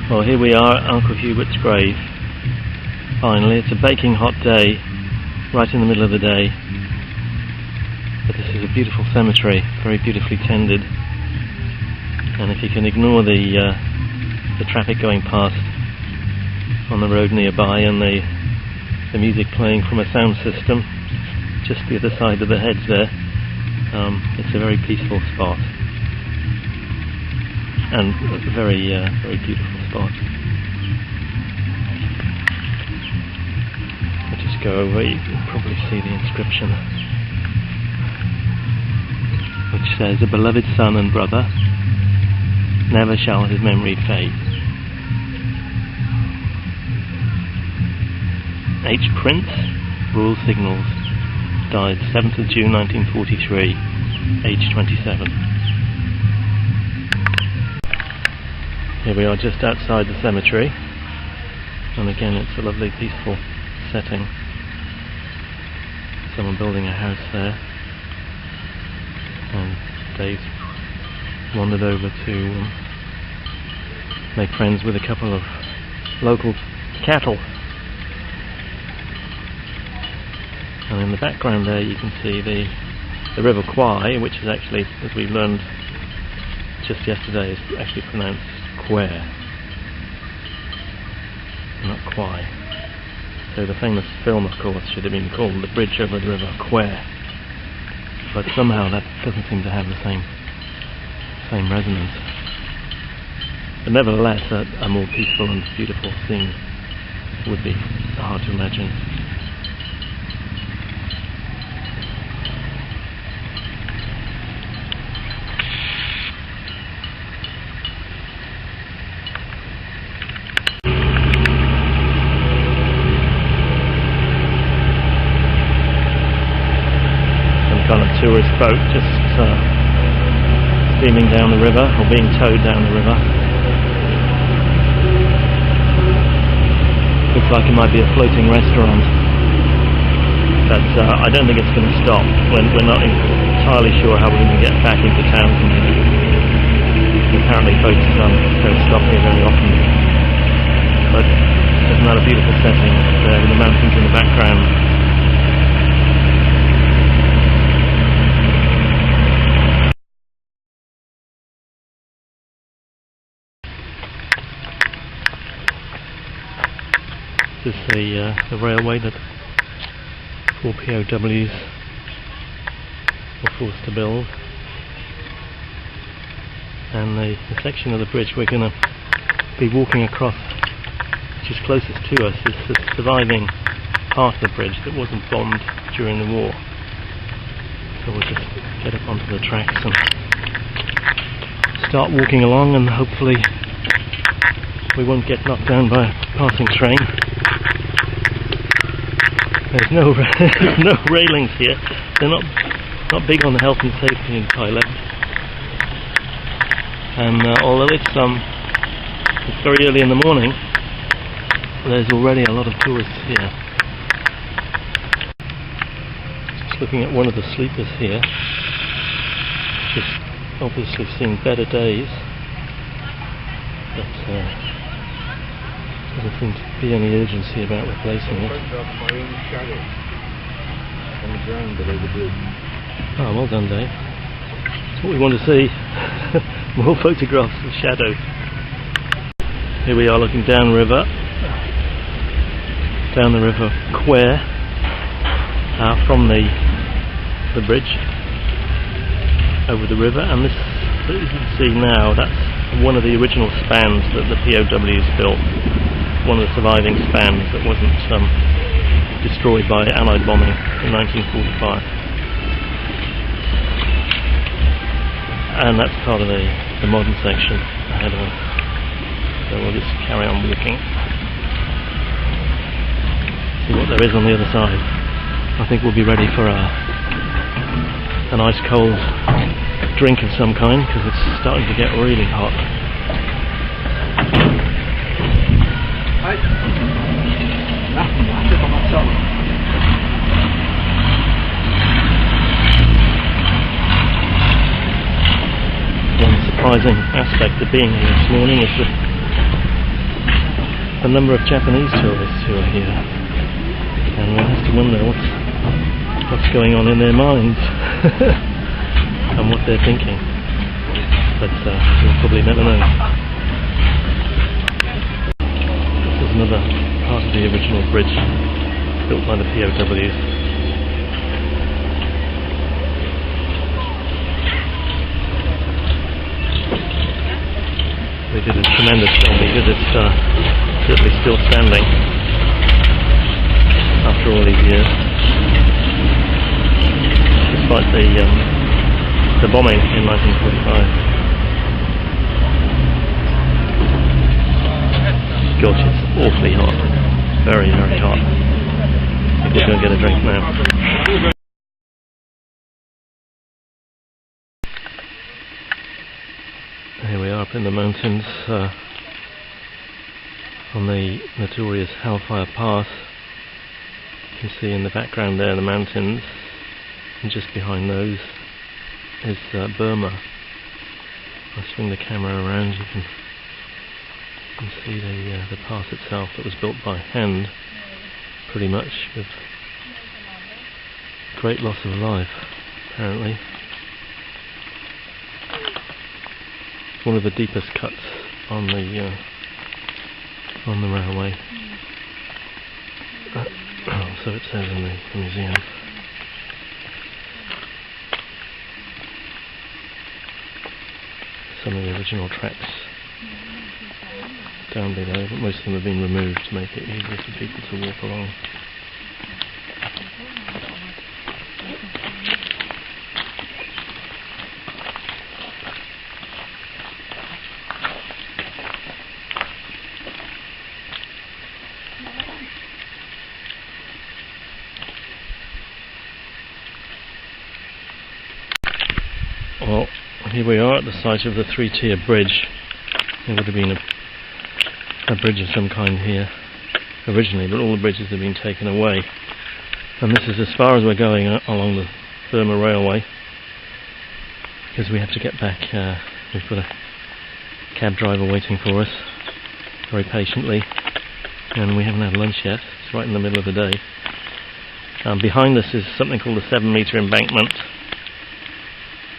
Well, here we are at Uncle Hubert's grave. Finally, it's a baking hot day, right in the middle of the day. But this is a beautiful cemetery, very beautifully tended. And if you can ignore the traffic going past on the road nearby and the music playing from a sound system just the other side of the hedge there, it's a very peaceful spot. And a very beautiful spot. I'll just go over, you can probably see the inscription, which says, "A beloved son and brother, never shall his memory fade." H. Prince, Rural Signals, died 7th of June 1943, aged 27. Here we are just outside the cemetery, and again it's a lovely peaceful setting. Someone building a house there, and Dave's wandered over to make friends with a couple of local cattle. And in the background there you can see the river Kwai, which is actually, as we learned just yesterday, is actually pronounced Kwai, not Kwai. So the famous film, of course, should have been called The Bridge Over the River Kwai, but somehow that doesn't seem to have the same resonance. But nevertheless, a more peaceful and beautiful scene would be hard to imagine. Kind of tourist boat just steaming down the river, or being towed down the river. Looks like it might be a floating restaurant, but I don't think it's going to stop. We're not entirely sure how we're going to get back into town from here. Apparently boats don't stop here very often, but isn't that a beautiful setting there with the mountains in the background? This is the railway that 4 POWs were forced to build, and the section of the bridge we're going to be walking across, which is closest to us, is the surviving part of the bridge that wasn't bombed during the war. So we'll just get up onto the tracks and start walking along, and hopefully we won't get knocked down by a passing train. There's no railings here. They're not big on the health and safety in Thailand. And although it's very early in the morning, there's already a lot of tourists here. Just looking at one of the sleepers here, which has obviously seen better days, but doesn't seem to be any urgency about replacing it. Oh, well done, Dave. That's what we want to see. More photographs of shadows. Here we are looking down the river Kwai, from the bridge over the river, and this, as you can see now, that's one of the original spans that the POWs built. One of the surviving spans that wasn't destroyed by Allied bombing in 1945. And that's part of the modern section ahead of us. So we'll just carry on walking. See what there is on the other side. I think we'll be ready for a nice cold drink of some kind, because it's starting to get really hot. One surprising aspect of being here this morning is the number of Japanese tourists who are here, and one has to wonder what's going on in their minds and what they're thinking, but we'll probably never know. This is another part of the original bridge built by the POWs. They did a tremendous job because it's certainly still standing after all these years, despite the bombing in 1945. Gosh, it's awfully hot, very, very hot. I think we'll go and get a drink now. Here we are up in the mountains on the notorious Hellfire Pass. You can see in the background there the mountains, and just behind those is Burma. I'll swing the camera around, you can see the pass itself that was built by hand, pretty much, with great loss of life apparently. One of the deepest cuts on the railway. So it says in the museum. Some of the original tracks down below, but most of them have been removed to make it easier for people to walk along. Well, here we are at the site of the three-tier bridge. There would have been a bridge of some kind here originally, but all the bridges have been taken away. And this is as far as we're going along the Burma Railway, because we have to get back. We've got a cab driver waiting for us very patiently, and we haven't had lunch yet. It's right in the middle of the day. Behind us is something called a 7-metre embankment,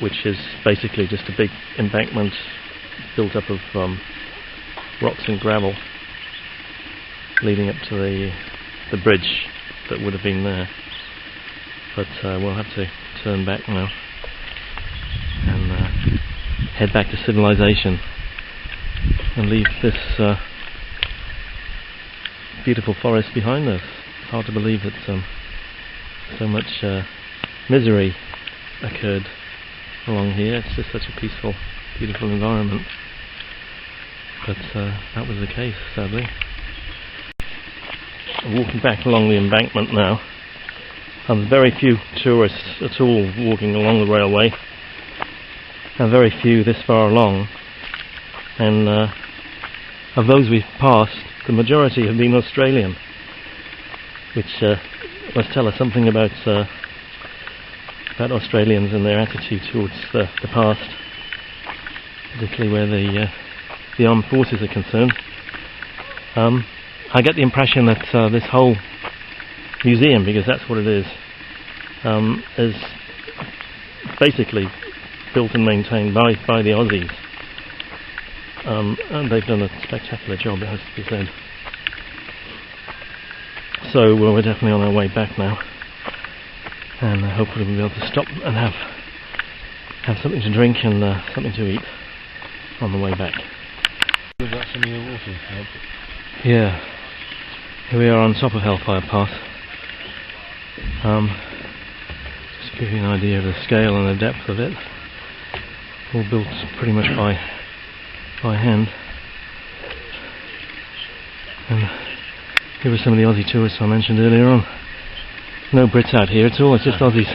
which is basically just a big embankment built up of rocks and gravel leading up to the bridge that would have been there. But we'll have to turn back now and head back to civilization and leave this beautiful forest behind us. It's hard to believe that so much misery occurred along here. It's just such a peaceful, beautiful environment, but that was the case, sadly. I'm walking back along the embankment now. There's very few tourists at all walking along the railway, and very few this far along, and of those we've passed, the majority have been Australian, which must tell us something about Australians and their attitude towards the past, particularly where the armed forces are concerned. I get the impression that this whole museum, because that's what it is basically built and maintained by the Aussies, and they've done a spectacular job, it has to be said. So we're definitely on our way back now, and hopefully we'll be able to stop and have something to drink and something to eat on the way back. We've got some of your water. Yeah, here we are on top of Hellfire Pass. Just to give you an idea of the scale and the depth of it, all built pretty much by hand. And here were some of the Aussie tourists I mentioned earlier on. No Brits out here at all, it's just Aussies.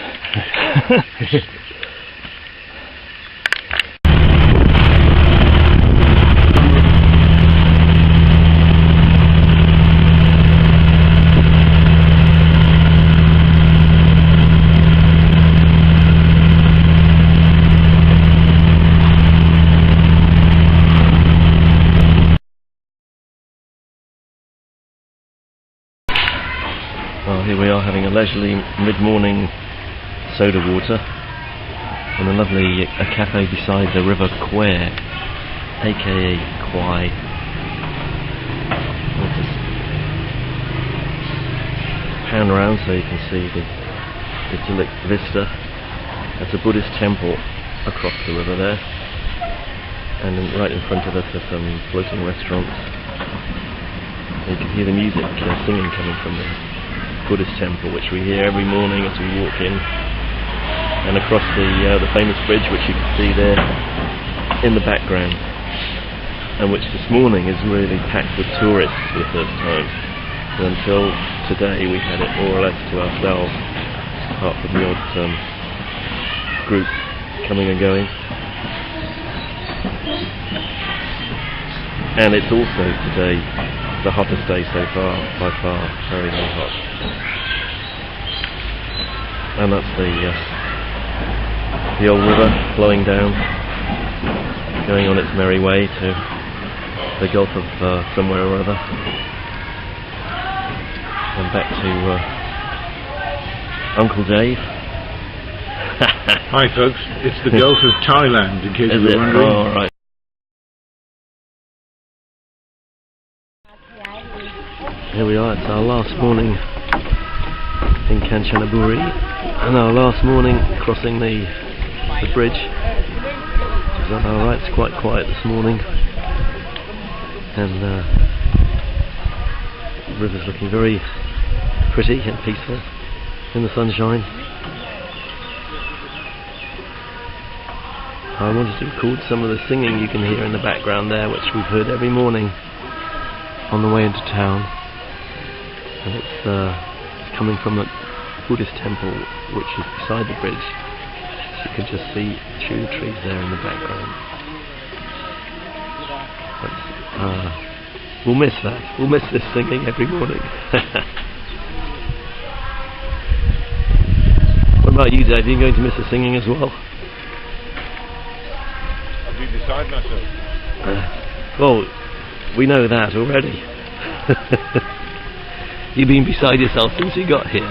a leisurely mid-morning soda water and a lovely a cafe beside the river Kwai, aka Kwai. I'll just pan around so you can see the idyllic vista. That's a Buddhist temple across the river there, and right in front of us are some floating restaurants. You can hear the music singing coming from the Buddhist temple, which we hear every morning as we walk in, and across the famous bridge, which you can see there in the background, and which this morning is really packed with tourists for the first time. So until today we had it more or less to ourselves, apart from the odd group coming and going. And it's also today the hottest day so far, by far, very, very hot. And that's the old river flowing down, going on its merry way to the Gulf of somewhere or other, and back to Uncle Dave. Hi folks, it's the Gulf of Thailand, in case you were wondering. Oh, all right. Here we are, it's our last morning in Katchanaburi, and our last morning crossing the bridge. Which is alright, it's quite quiet this morning, and the river's looking very pretty and peaceful in the sunshine. I wanted to record some of the singing you can hear in the background there, which we've heard every morning on the way into town. And it's coming from the Buddhist temple, which is beside the bridge. So you can just see through the trees there in the background. We'll miss that. We'll miss this singing every morning. What about you, Dave? Are you going to miss the singing as well? I'll be beside myself. Well, we know that already. You've been beside yourself since you got here.